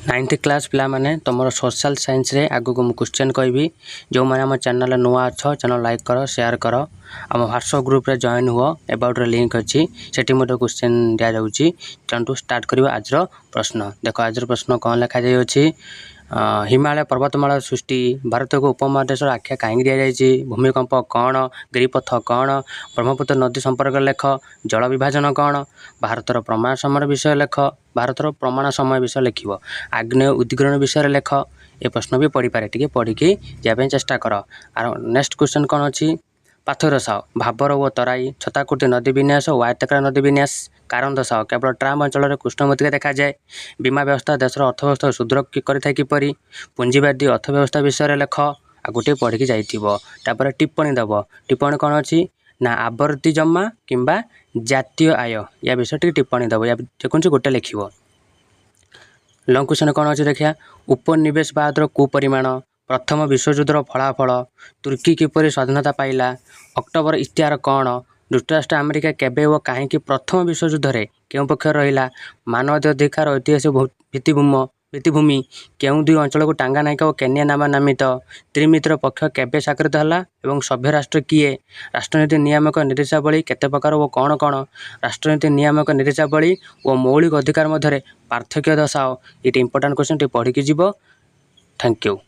Ninth class पिला माने तुम सोशल साइंस रे आगु को क्वेश्चन कहबी जो मैंने आम चैनल नुआ अच्छ चैनल लाइक कर शेयर कर आम व्हाट्सएप ग्रुप रे जॉइन हुआ अबाउट रे लिंक अच्छी सेठी मोटे क्वेश्चन दिया जाउची चंटू स्टार्ट करियो आज प्रश्न देखो आज प्रश्न कौन लिखा जाय अछि हिमालय पर्वतमाला सृष्टि भारत को उपमहादेश आख्या कहीं दि जाइए भूमिकंप कौन गिरिपथ कौन ब्रह्मपुत्र नदी संपर्क लेख जल विभाजन कौन भारतर प्रमाण समय विषय लेख भारतर प्रमाण समय विषय लिख आग्नेय उद्गीरण विषय लेख ये प्रश्न भी पढ़ी पारे टे पढ़ी जावाई चेष्टा कर आर नेक्स्ट क्वेश्चन कौन अच्छी पाथर दर्शाओ भाबर ओ तराई छताकुटी नदी विन्यास और आयताकार नदी विन्यास कारण दर्शाओ केवल ट्राम अंचल कृष्णमृत्तिका देखा जाए बीमा व्यवस्था देशर अर्थव्यवस्था सुदृढ़ कर किपरि पुंजीवादी अर्थव्यवस्था विषय लेख आ गोटे पढ़ी जापर टिप्पणी दब टिप्पणी कौन अच्छी ना आवर्ती जमा किंबा जातीय आय या विषय टिप्पणी दब या जेकोसी गोटे लिख लंग क्वेश्चन कौन अच्छे देखिया उपनिवेशवाद कुपरिमाण प्रथम विश्वयुद्धर फलाफल तुर्की किपर स्वाधीनता पाइला अक्टोबर इतिहार कौन युक्तराष्ट्र अमेरिका केबे और कहीं प्रथम विश्वयुद्ध में क्यों पक्ष रहा मानवाधिकार ऐतिहासिक भित्तिभूमि केउं दुई अंचल को टांगानायिका और केन्या नाम नामित त्रिमित्र पक्ष केबे स्वाकृत है और सभ्य राष्ट्र किए राष्ट्रनीति नियामक निर्देशावली केते प्रकार और कौन कौन राष्ट्रनीति नियामक निर्देशावली और मौलिक अधिकार मध्य पार्थक्य दर्शाओ ये इंपोर्टाट क्वेश्चन पढ़ी जीव थैंक यू।